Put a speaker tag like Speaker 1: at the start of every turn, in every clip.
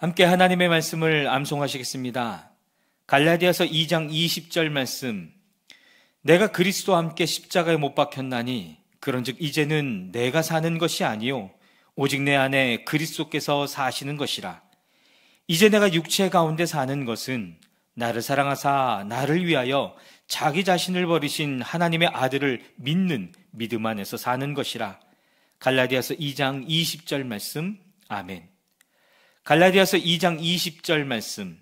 Speaker 1: 함께 하나님의 말씀을 암송하시겠습니다. 갈라디아서 2장 20절 말씀. 내가 그리스도와 함께 십자가에 못 박혔나니 그런즉 이제는 내가 사는 것이 아니요 오직 내 안에 그리스도께서 사시는 것이라. 이제 내가 육체 가운데 사는 것은 나를 사랑하사 나를 위하여 자기 자신을 버리신 하나님의 아들을 믿는 믿음 안에서 사는 것이라. 갈라디아서 2장 20절 말씀. 아멘. 갈라디아서 2장 20절 말씀.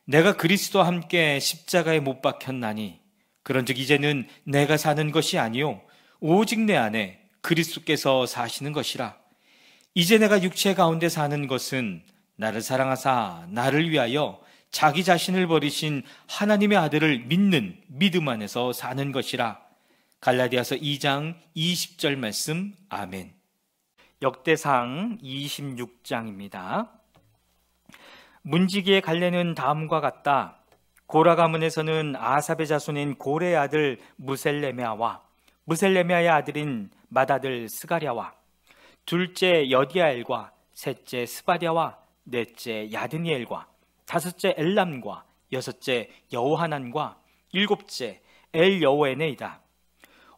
Speaker 1: 내가 그리스도와 함께 십자가에 못 박혔나니 그런즉 이제는 내가 사는 것이 아니요 오직 내 안에 그리스도께서 사시는 것이라. 이제 내가 육체 가운데 사는 것은 나를 사랑하사 나를 위하여 자기 자신을 버리신 하나님의 아들을 믿는 믿음 안에서 사는 것이라. 갈라디아서 2장 20절 말씀. 아멘. 역대상 26장입니다. 문지기의 갈래는 다음과 같다. 고라 가문에서는 아삽의 자손인 고레의 아들 무셀레메아와 무셀레메아의 아들인 맏아들 스가랴와 둘째 여디아엘과 셋째 스바랴와 넷째 야드니엘과 다섯째 엘람과 여섯째 여호하난과 일곱째 엘여호에네이다.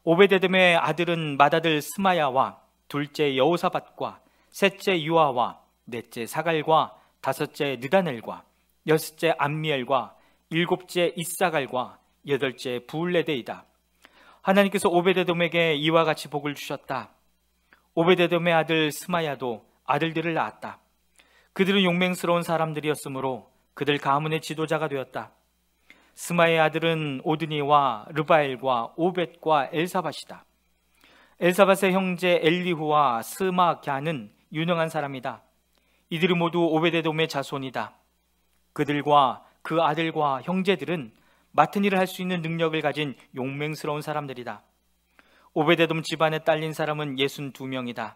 Speaker 1: 오베데돔의 아들은 맏아들 스마야와 둘째 여호사밧과 셋째 유아와 넷째 사갈과 다섯째 느다넬과 여섯째 암미엘과 일곱째 이사갈과 여덟째 부울레데이다. 하나님께서 오베데돔에게 이와 같이 복을 주셨다. 오베데돔의 아들 스마야도 아들들을 낳았다. 그들은 용맹스러운 사람들이었으므로 그들 가문의 지도자가 되었다. 스마의 아들은 오드니와 르바엘과 오벳과 엘사밧이다. 엘사밧의 형제 엘리후와 스마갸는 유능한 사람이다. 이들이 모두 오베데돔의 자손이다. 그들과 그 아들과 형제들은 맡은 일을 할 수 있는 능력을 가진 용맹스러운 사람들이다. 오베데돔 집안에 딸린 사람은 62명이다.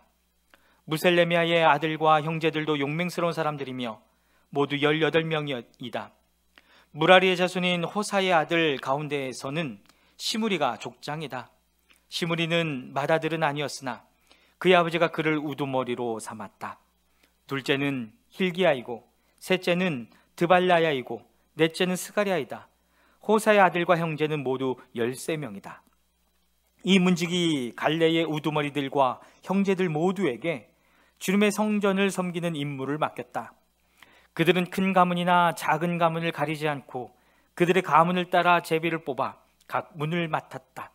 Speaker 1: 무셀레미아의 아들과 형제들도 용맹스러운 사람들이며 모두 18명이다. 무라리의 자손인 호사의 아들 가운데에서는 시므리가 족장이다. 시므리는 맏아들은 아니었으나 그의 아버지가 그를 우두머리로 삼았다. 둘째는 힐기야이고 셋째는 드발라야이고 넷째는 스가랴이다. 호사의 아들과 형제는 모두 13명이다. 이 문지기 갈레의 우두머리들과 형제들 모두에게 주님의 성전을 섬기는 임무를 맡겼다. 그들은 큰 가문이나 작은 가문을 가리지 않고 그들의 가문을 따라 제비를 뽑아 각 문을 맡았다.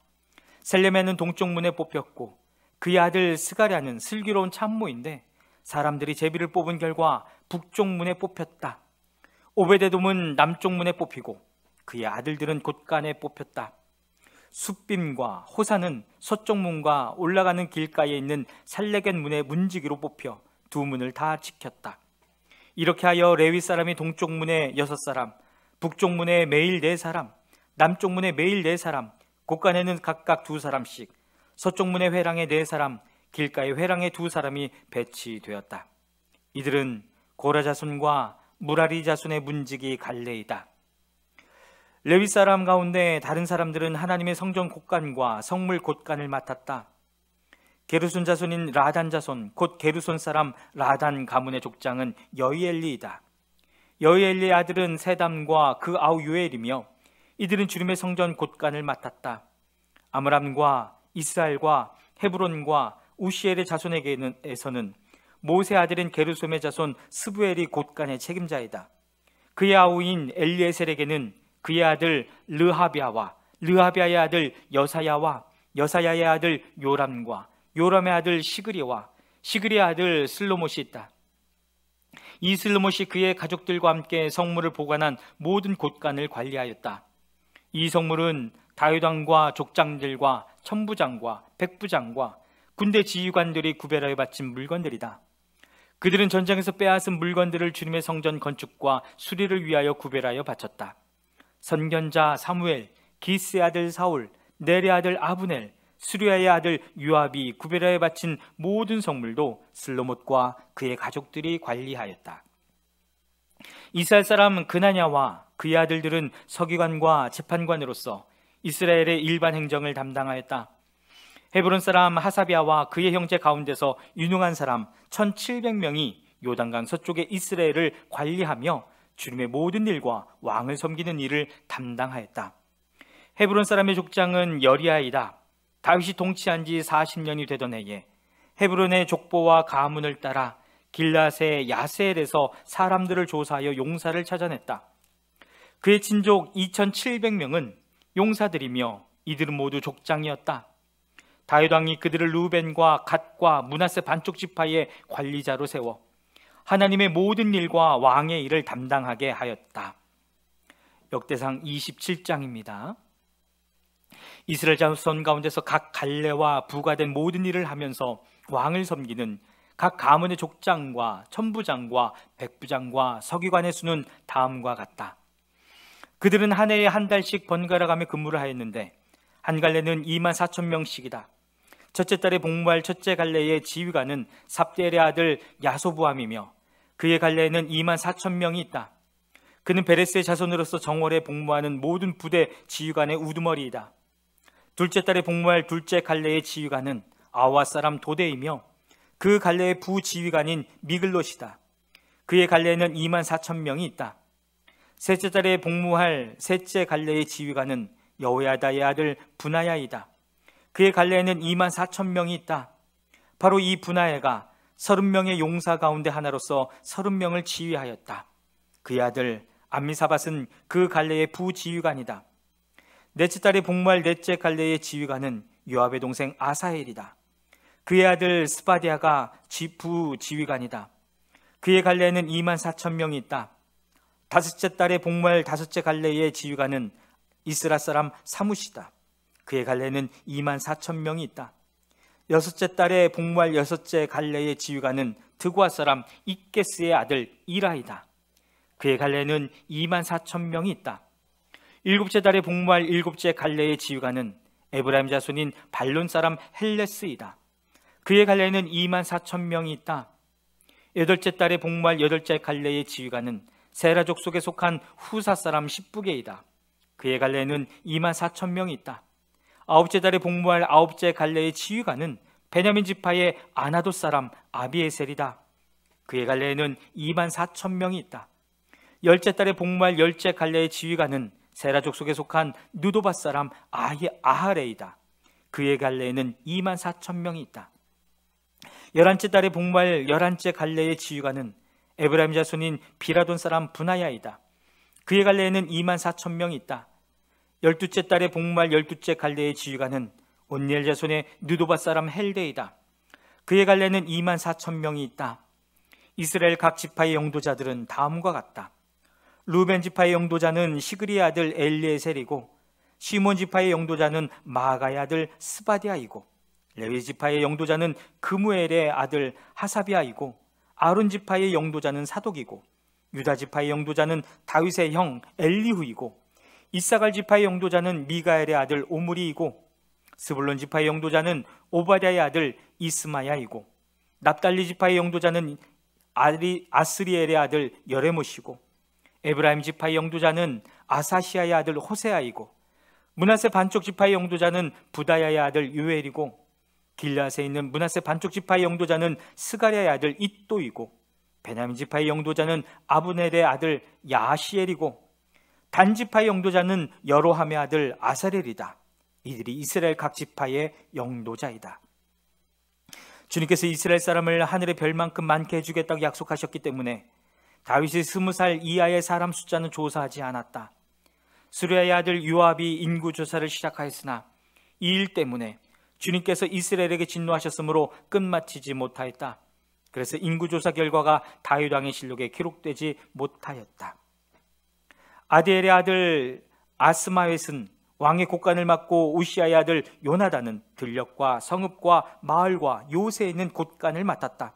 Speaker 1: 셀레메는 동쪽 문에 뽑혔고 그의 아들 스가랴는 슬기로운 참모인데 사람들이 제비를 뽑은 결과 북쪽 문에 뽑혔다. 오베데돔은 남쪽 문에 뽑히고 그의 아들들은 곳간에 뽑혔다. 숫빔과 호사는 서쪽 문과 올라가는 길가에 있는 살레겟 문의 문지기로 뽑혀 두 문을 다 지켰다. 이렇게 하여 레위 사람이 동쪽 문에 6사람, 북쪽 문에 매일 4사람, 남쪽 문에 매일 4사람, 곳간에는 각각 2사람씩, 서쪽 문의 회랑에 4사람, 길가의 회랑에 2사람이 배치되었다. 이들은 고라 자손과 무라리 자손의 문지기 갈레이다. 레위 사람 가운데 다른 사람들은 하나님의 성전 곳간과 성물 곳간을 맡았다. 게르손 자손인 라단 자손 곧 게르손 사람 라단 가문의 족장은 여이엘리이다. 여이엘리의 아들은 세담과 그 아우 요엘이며 이들은 주님의 성전 곳간을 맡았다. 아므람과 이스라엘과 헤브론과 우시엘의 자손에게서는 모세 아들인 게르솜의 자손 스부엘이 곳간의 책임자이다. 그의 아우인 엘리에셀에게는 그의 아들 르하비아와 르하비아의 아들 여사야와 여사야의 아들 요람과 요람의 아들 시그리와 시그리의 아들 슬로못이 있다. 이 슬로못이 그의 가족들과 함께 성물을 보관한 모든 곳간을 관리하였다. 이 성물은 다윗 왕과 족장들과 천부장과 백부장과 군대 지휘관들이 구별하여 바친 물건들이다. 그들은 전장에서 빼앗은 물건들을 주님의 성전 건축과 수리를 위하여 구별하여 바쳤다. 선견자 사무엘, 기스의 아들 사울, 넬의 아들 아브넬, 수리아의 아들 요압이 구별하여 바친 모든 성물도 슬로못과 그의 가족들이 관리하였다. 이스라엘 사람 그나냐와 그의 아들들은 서기관과 재판관으로서 이스라엘의 일반 행정을 담당하였다. 헤브론 사람 하사비아와 그의 형제 가운데서 유능한 사람 1700명이 요단강 서쪽의 이스라엘을 관리하며 주님의 모든 일과 왕을 섬기는 일을 담당하였다. 헤브론 사람의 족장은 여리아이다. 다윗이 통치한 지 40년이 되던 해에 헤브론의 족보와 가문을 따라 길앗의 야세엘에서 사람들을 조사하여 용사를 찾아냈다. 그의 친족 2700명은 용사들이며 이들은 모두 족장이었다. 다윗 왕이 그들을 루벤과 갓과 므낫세 반쪽 지파의 관리자로 세워 하나님의 모든 일과 왕의 일을 담당하게 하였다. 역대상 27장입니다. 이스라엘 자손 가운데서 각 갈래와 부가 된 모든 일을 하면서 왕을 섬기는 각 가문의 족장과 천부장과 백부장과 서기관의 수는 다음과 같다. 그들은 한 해에 한 달씩 번갈아 가며 근무를 하였는데 한 갈래는 24,000명씩이다. 첫째 달에 복무할 첫째 갈래의 지휘관은 삽대엘의 아들 야소부암이며 그의 갈래에는 24,000명이 있다. 그는 베레스의 자손으로서 정월에 복무하는 모든 부대 지휘관의 우두머리이다. 둘째 달에 복무할 둘째 갈래의 지휘관은 아와 사람 도대이며 그 갈래의 부지휘관인 미글롯이다. 그의 갈래에는 24,000명이 있다. 셋째 달에 복무할 셋째 갈래의 지휘관은 여호야다의 아들 분하야이다. 그의 갈래에는 24,000명이 있다. 바로 이 분하야가 30명의 용사 가운데 하나로서 30명을 지휘하였다. 그의 아들 암미사밧은 그 갈래의 부지휘관이다. 넷째 달에 복무할 넷째 갈래의 지휘관은 요압의 동생 아사헬이다. 그의 아들 스바디아가 부지휘관이다. 그의 갈래에는 24,000명이 있다. 다섯째 달에 복무할 다섯째 갈래의 지휘관은 이스라 사람 사무시다. 그의 갈래에는 24,000명이 있다. 여섯째 달에 복무할 여섯째 갈래의 지휘관은 드고아 사람 이게스의 아들 이라이다. 그의 갈래에는 24,000명이 있다. 일곱째 달에 복무할 일곱째 갈래의 지휘관은 에브라임 자손인 발론 사람 헬레스이다. 그의 갈래에는 24,000명이 있다. 여덟째 달에 복무할 여덟째 갈래의 지휘관은 세라족 속에 속한 후사 사람 십부게이다. 그의 갈래에는 24,000명이 있다. 아홉째 달에 복무할 아홉째 갈래의 지휘관은 베냐민 지파의 아나돗 사람 아비에셀이다. 그의 갈래에는 24,000명이 있다. 열째 달에 복무할 열째 갈래의 지휘관은 세라족 속에 속한 누도밧 사람 아하레이다. 그의 갈래에는 24,000명이 있다. 열한째 달에 복무할 열한째 갈래의 지휘관은 에브라임 자손인 비라돈 사람 분하야이다. 그의 갈래에는 24,000명이 있다. 열두째 달에 복무할 열두째 갈래의 지휘관은 온니엘 자손의 느도밧 사람 헬데이다. 그의 갈래에는 24,000명이 있다. 이스라엘 각 지파의 영도자들은 다음과 같다. 루벤 지파의 영도자는 시그리의 아들 엘리에셀이고 시몬 지파의 영도자는 마가의 아들 스바디아이고 레위 지파의 영도자는 그무엘의 아들 하사비아이고 아론 지파의 영도자는 사독이고 유다 지파의 영도자는 다윗의 형 엘리후이고 이사갈 지파의 영도자는 미가엘의 아들 오므리이고 스불론 지파의 영도자는 오바댜의 아들 이스마야이고 납달리 지파의 영도자는 아스리엘의 아들 여레못이고 에브라임 지파의 영도자는 아사시아의 아들 호세아이고 므낫세 반쪽 지파의 영도자는 부다야의 아들 유엘이고 길앗에 있는 므낫세 반쪽 지파의 영도자는 스가랴의 아들 잇도이고 베냐민 지파의 영도자는 아브넬의 아들 야시엘이고 단 지파의 영도자는 여로함의 아들 아사렐이다. 이들이 이스라엘 각 지파의 영도자이다. 주님께서 이스라엘 사람을 하늘의 별만큼 많게 해주겠다고 약속하셨기 때문에 다윗이 20살 이하의 사람 숫자는 조사하지 않았다. 수리아의 아들 요압이 인구 조사를 시작하였으나 이 일 때문에 주님께서 이스라엘에게 진노하셨으므로 끝마치지 못하였다. 그래서 인구 조사 결과가 다윗 왕의 실록에 기록되지 못하였다. 아디엘의 아들 아스마웻은 왕의 곡간을 맡고 우시아의 아들 요나단은 들녘과 성읍과 마을과 요새에 있는 곳간을 맡았다.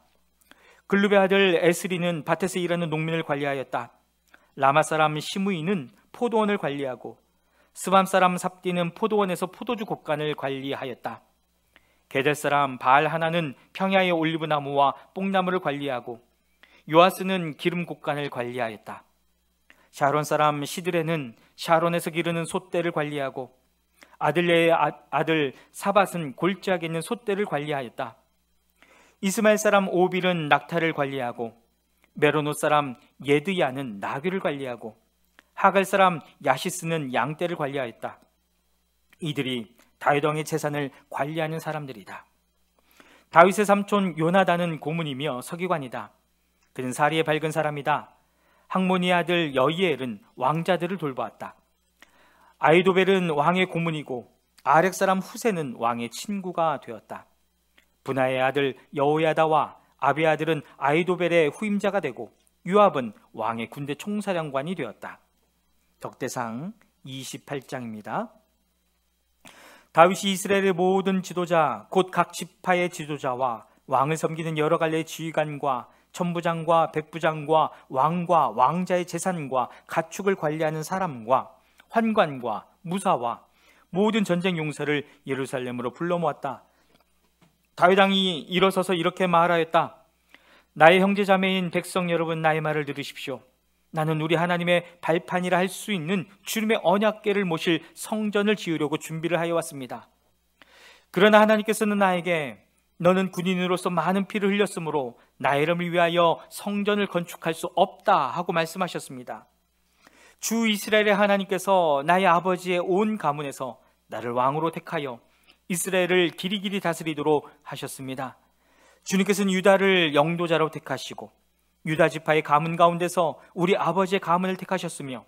Speaker 1: 글룹의 아들 에스리는 밭에서 일하는 농민을 관리하였다. 라마 사람 시므이는 포도원을 관리하고 스밤 사람 삽디는 포도원에서 포도주 곡간을 관리하였다. 게델 사람 바알 하나는 평야의 올리브 나무와 뽕나무를 관리하고 요아스는 기름 곡간을 관리하였다. 샤론 사람 시드레는 샤론에서 기르는 솥대를 관리하고 아들레의 아들 사밧은 골짜기에 있는 솥대를 관리하였다. 이스마엘 사람 오빌은 낙타를 관리하고 메로노 사람 예드야는 나귀를 관리하고 하갈 사람 야시스는 양떼를 관리하였다. 이들이 다윗 왕의 재산을 관리하는 사람들이다. 다윗의 삼촌 요나단은 고문이며 서기관이다. 그는 사리에 밝은 사람이다. 학모니의 아들 여이엘은 왕자들을 돌보았다. 아이도벨은 왕의 고문이고 아렉 사람 후세는 왕의 친구가 되었다. 분하의 아들 여호야다와 아비의 아들은 아이도벨의 후임자가 되고 요압은 왕의 군대 총사령관이 되었다. 덕대상 28장입니다. 다윗이 이스라엘의 모든 지도자 곧 각 지파의 지도자와 왕을 섬기는 여러 갈래의 지휘관과 천부장과 백부장과 왕과 왕자의 재산과 가축을 관리하는 사람과 환관과 무사와 모든 전쟁 용사를 예루살렘으로 불러 모았다. 다윗 왕이 일어서서 이렇게 말하였다. 나의 형제 자매인 백성 여러분, 나의 말을 들으십시오. 나는 우리 하나님의 발판이라 할 수 있는 주님의 언약궤를 모실 성전을 지으려고 준비를 하여 왔습니다. 그러나 하나님께서는 나에게 너는 군인으로서 많은 피를 흘렸으므로 나의 이름을 위하여 성전을 건축할 수 없다 하고 말씀하셨습니다. 주 이스라엘의 하나님께서 나의 아버지의 온 가문에서 나를 왕으로 택하여 이스라엘을 길이길이 다스리도록 하셨습니다. 주님께서는 유다를 영도자로 택하시고 유다 지파의 가문 가운데서 우리 아버지의 가문을 택하셨으며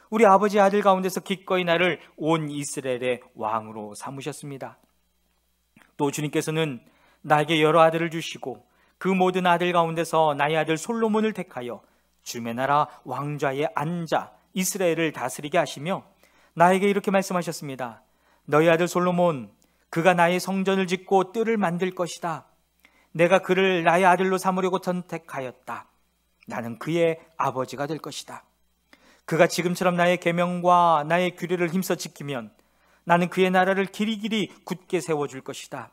Speaker 1: 우리 아버지의 아들 가운데서 기꺼이 나를 온 이스라엘의 왕으로 삼으셨습니다. 또 주님께서는 나에게 여러 아들을 주시고 그 모든 아들 가운데서 나의 아들 솔로몬을 택하여 주의 나라 왕좌에 앉아 이스라엘을 다스리게 하시며 나에게 이렇게 말씀하셨습니다. 너희 아들 솔로몬, 그가 나의 성전을 짓고 뜰을 만들 것이다. 내가 그를 나의 아들로 삼으려고 선택하였다. 나는 그의 아버지가 될 것이다. 그가 지금처럼 나의 계명과 나의 규례를 힘써 지키면 나는 그의 나라를 길이길이 굳게 세워줄 것이다.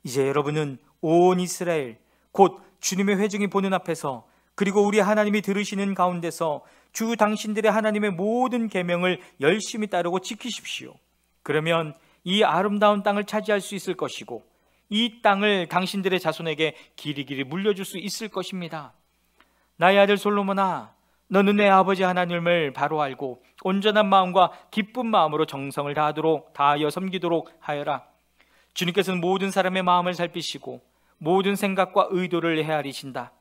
Speaker 1: 이제 여러분은 온 이스라엘 곧 주님의 회중이 보는 앞에서 그리고 우리 하나님이 들으시는 가운데서 주 당신들의 하나님의 모든 계명을 열심히 따르고 지키십시오. 그러면 이 아름다운 땅을 차지할 수 있을 것이고 이 땅을 당신들의 자손에게 길이길이 물려줄 수 있을 것입니다. 나의 아들 솔로몬아, 너는 내 아버지 하나님을 바로 알고 온전한 마음과 기쁜 마음으로 정성을 다하여 섬기도록 하여라. 주님께서는 모든 사람의 마음을 살피시고 모든 생각과 의도를 헤아리신다.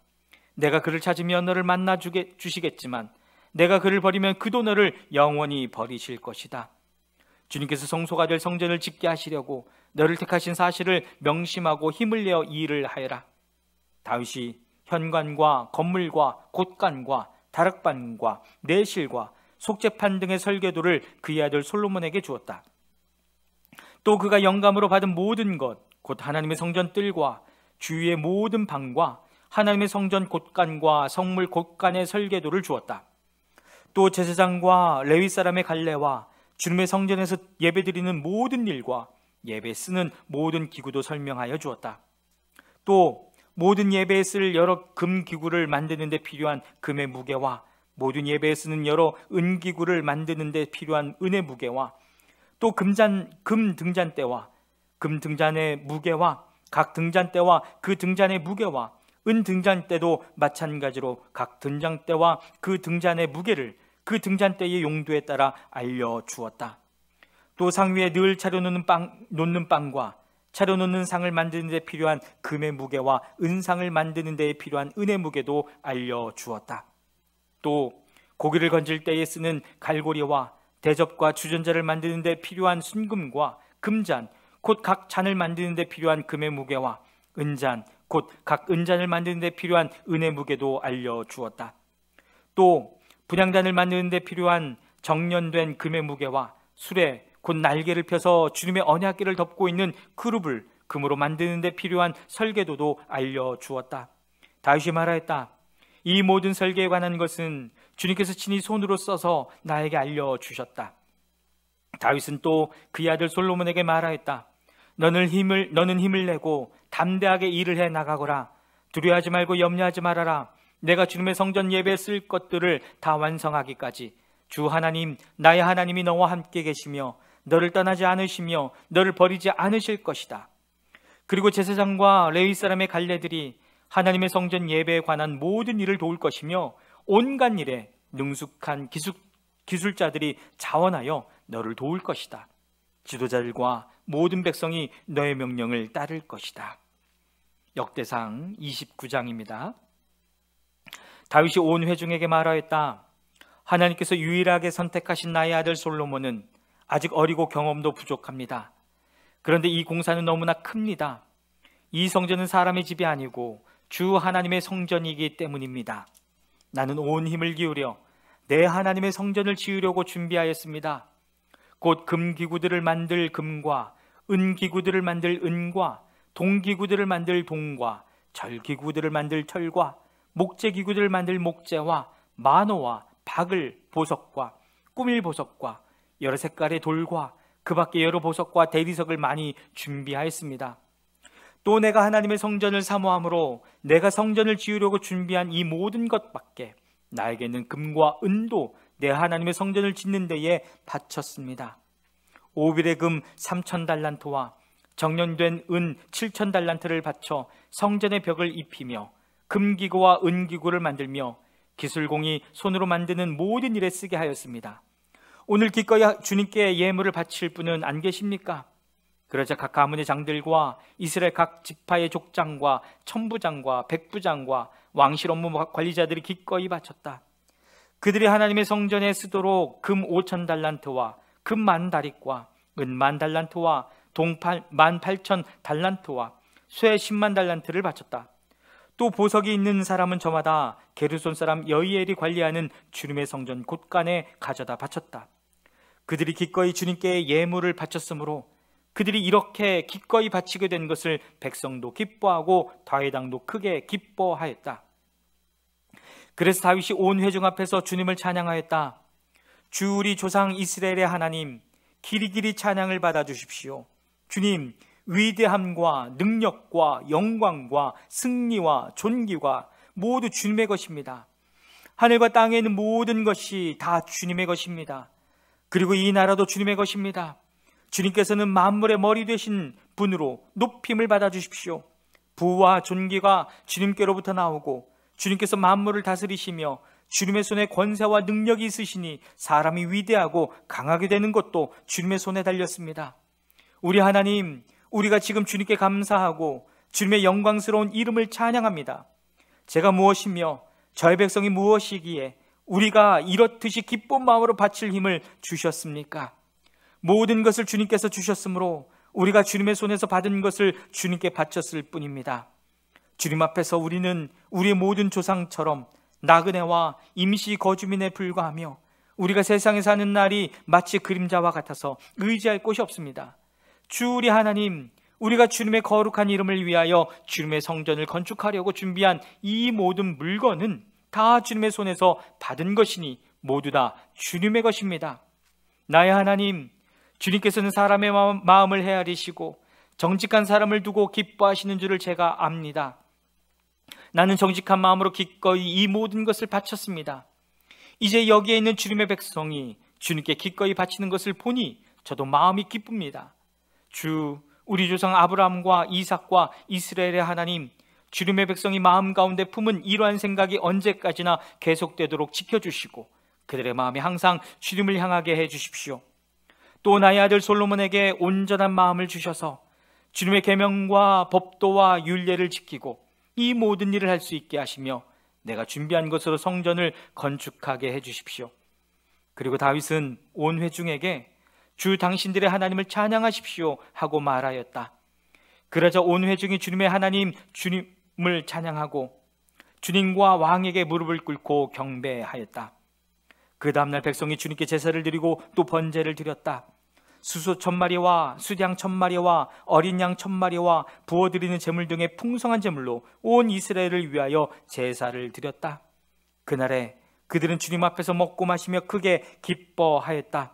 Speaker 1: 내가 그를 찾으면 너를 만나 주시겠지만 내가 그를 버리면 그도 너를 영원히 버리실 것이다. 주님께서 성소가 될 성전을 짓게 하시려고 너를 택하신 사실을 명심하고 힘을 내어 일을 하여라. 다윗이 현관과 건물과 곳간과 다락방과 내실과 속죄판 등의 설계도를 그의 아들 솔로몬에게 주었다. 또 그가 영감으로 받은 모든 것, 곧 하나님의 성전 뜰과 주위의 모든 방과 하나님의 성전 곳간과 성물 곳간의 설계도를 주었다. 또 제사장과 레위 사람의 갈례와 주님의 성전에서 예배드리는 모든 일과 예배 쓰는 모든 기구도 설명하여 주었다. 또 모든 예배에 쓸 여러 금기구를 만드는 데 필요한 금의 무게와 모든 예배에 쓰는 여러 은기구를 만드는 데 필요한 은의 무게와 또 금 등잔대와 금 등잔의 무게와 각 등잔대와 그 등잔의 무게와 은 등잔대도 마찬가지로 각 등잔대와 그 등잔의 무게를 그 등잔대의 용도에 따라 알려주었다. 또 상 위에 늘 차려놓는 빵과 차려놓는 상을 만드는 데 필요한 금의 무게와 은상을 만드는 데 필요한 은의 무게도 알려주었다. 또 고기를 건질 때에 쓰는 갈고리와 대접과 주전자를 만드는 데 필요한 순금과 금잔 곧 각 잔을 만드는 데 필요한 금의 무게와 은잔 곧 각 은잔을 만드는 데 필요한 은의 무게도 알려주었다. 또 분향단을 만드는 데 필요한 정련된 금의 무게와 수레 곧 날개를 펴서 주님의 언약궤를 덮고 있는 그룹을 금으로 만드는 데 필요한 설계도도 알려주었다. 다윗이 말하였다. 이 모든 설계에 관한 것은 주님께서 친히 손으로 써서 나에게 알려주셨다. 다윗은 또 그의 아들 솔로몬에게 말하였다. 너는 힘을 내고 담대하게 일을 해 나가거라. 두려워하지 말고 염려하지 말아라. 내가 주님의 성전 예배에 쓸 것들을 다 완성하기까지 주 하나님 나의 하나님이 너와 함께 계시며 너를 떠나지 않으시며 너를 버리지 않으실 것이다. 그리고 제사장과 레위 사람의 갈례들이 하나님의 성전 예배에 관한 모든 일을 도울 것이며 온갖 일에 능숙한 기술자들이 자원하여 너를 도울 것이다. 지도자들과 모든 백성이 너의 명령을 따를 것이다. 역대상 29장입니다. 다윗이 온 회중에게 말하였다. 하나님께서 유일하게 선택하신 나의 아들 솔로몬은 아직 어리고 경험도 부족합니다. 그런데 이 공사는 너무나 큽니다. 이 성전은 사람의 집이 아니고 주 하나님의 성전이기 때문입니다. 나는 온 힘을 기울여 내 하나님의 성전을 지으려고 준비하였습니다. 곧 금기구들을 만들 금과 은기구들을 만들 은과 동기구들을 만들 동과 절기구들을 만들 철과 목재기구들을 만들 목재와 만호와 박을 보석과 꾸밀 보석과 여러 색깔의 돌과 그 밖에 여러 보석과 대리석을 많이 준비하였습니다. 또 내가 하나님의 성전을 사모함으로 내가 성전을 지으려고 준비한 이 모든 것 밖에 나에게는 금과 은도 내 하나님의 성전을 짓는 데에 바쳤습니다. 오빌의 금 3,000달란트와 정련된 은 7,000달란트를 바쳐 성전의 벽을 입히며 금기구와 은기구를 만들며 기술공이 손으로 만드는 모든 일에 쓰게 하였습니다. 오늘 기꺼이 주님께 예물을 바칠 분은 안 계십니까? 그러자 각 가문의 장들과 이스라엘 각 지파의 족장과 천부장과 백부장과 왕실 업무 관리자들이 기꺼이 바쳤다. 그들이 하나님의 성전에 쓰도록 금 5,000달란트와 금 10,000다릿과 은 10,000달란트와 동 18,000달란트와 쇠 100,000달란트를 바쳤다. 또 보석이 있는 사람은 저마다 게르손 사람 여이엘이 관리하는 주님의 성전 곳간에 가져다 바쳤다. 그들이 기꺼이 주님께 예물을 바쳤으므로 그들이 이렇게 기꺼이 바치게 된 것을 백성도 기뻐하고 다윗왕도 크게 기뻐하였다. 그래서 다윗이 온 회중 앞에서 주님을 찬양하였다. 주 우리 조상 이스라엘의 하나님, 길이길이 찬양을 받아주십시오. 주님, 위대함과 능력과 영광과 승리와 존귀가 모두 주님의 것입니다. 하늘과 땅에 있는 모든 것이 다 주님의 것입니다. 그리고 이 나라도 주님의 것입니다. 주님께서는 만물의 머리 되신 분으로 높임을 받아주십시오. 부와 존귀가 주님께로부터 나오고 주님께서 만물을 다스리시며 주님의 손에 권세와 능력이 있으시니 사람이 위대하고 강하게 되는 것도 주님의 손에 달렸습니다. 우리 하나님, 우리가 지금 주님께 감사하고 주님의 영광스러운 이름을 찬양합니다. 제가 무엇이며 저의 백성이 무엇이기에 우리가 이렇듯이 기쁜 마음으로 바칠 힘을 주셨습니까? 모든 것을 주님께서 주셨으므로 우리가 주님의 손에서 받은 것을 주님께 바쳤을 뿐입니다. 주님 앞에서 우리는 우리의 모든 조상처럼 나그네와 임시 거주민에 불과하며 우리가 세상에 사는 날이 마치 그림자와 같아서 의지할 곳이 없습니다. 주 우리 하나님, 우리가 주님의 거룩한 이름을 위하여 주님의 성전을 건축하려고 준비한 이 모든 물건은 다 주님의 손에서 받은 것이니 모두 다 주님의 것입니다. 나의 하나님, 주님께서는 사람의 마음을 헤아리시고 정직한 사람을 두고 기뻐하시는 줄을 제가 압니다. 나는 정직한 마음으로 기꺼이 이 모든 것을 바쳤습니다. 이제 여기에 있는 주님의 백성이 주님께 기꺼이 바치는 것을 보니 저도 마음이 기쁩니다. 주, 우리 조상 아브라함과 이삭과 이스라엘의 하나님, 주님의 백성이 마음 가운데 품은 이러한 생각이 언제까지나 계속되도록 지켜주시고 그들의 마음이 항상 주님을 향하게 해주십시오. 또 나의 아들 솔로몬에게 온전한 마음을 주셔서 주님의 계명과 법도와 율례를 지키고 이 모든 일을 할 수 있게 하시며 내가 준비한 것으로 성전을 건축하게 해주십시오. 그리고 다윗은 온 회중에게 주 당신들의 하나님을 찬양하십시오 하고 말하였다. 그러자 온 회중이 주님의 하나님 주님을 찬양하고 주님과 왕에게 무릎을 꿇고 경배하였다. 그 다음날 백성이 주님께 제사를 드리고 또 번제를 드렸다. 수소 1,000마리와 수양 1,000마리와 어린 양 1,000마리와 부어드리는 제물 등의 풍성한 제물로 온 이스라엘을 위하여 제사를 드렸다. 그날에 그들은 주님 앞에서 먹고 마시며 크게 기뻐하였다.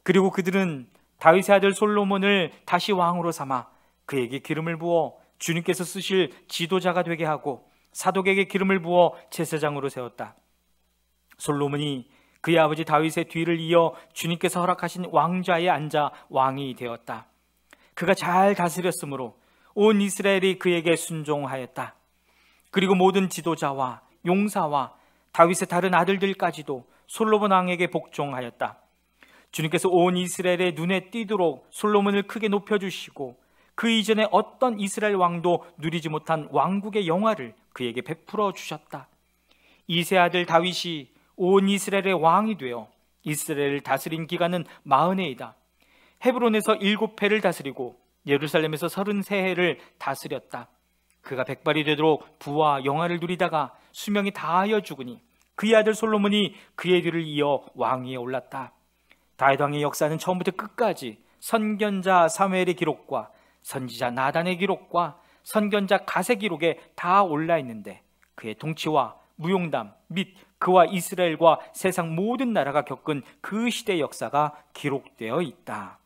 Speaker 1: 그리고 그들은 다윗의 아들 솔로몬을 다시 왕으로 삼아 그에게 기름을 부어 주님께서 쓰실 지도자가 되게 하고 사독에게 기름을 부어 제사장으로 세웠다. 솔로몬이 그의 아버지 다윗의 뒤를 이어 주님께서 허락하신 왕좌에 앉아 왕이 되었다. 그가 잘 다스렸으므로 온 이스라엘이 그에게 순종하였다. 그리고 모든 지도자와 용사와 다윗의 다른 아들들까지도 솔로몬 왕에게 복종하였다. 주님께서 온 이스라엘의 눈에 띄도록 솔로몬을 크게 높여주시고 그 이전에 어떤 이스라엘 왕도 누리지 못한 왕국의 영화를 그에게 베풀어 주셨다. 이세 아들 다윗이 온 이스라엘의 왕이 되어 이스라엘을 다스린 기간은 40해이다. 헤브론에서 7해를 다스리고 예루살렘에서 33해를 다스렸다. 그가 백발이 되도록 부와 영화를 누리다가 수명이 다하여 죽으니 그의 아들 솔로몬이 그의 뒤를 이어 왕위에 올랐다. 다윗 왕의 역사는 처음부터 끝까지 선견자 사무엘의 기록과 선지자 나단의 기록과 선견자 갓의 기록에 다 올라 있는데 그의 통치와 무용담 및 그와 이스라엘과 세상 모든 나라가 겪은 그 시대의 역사가 기록되어 있다.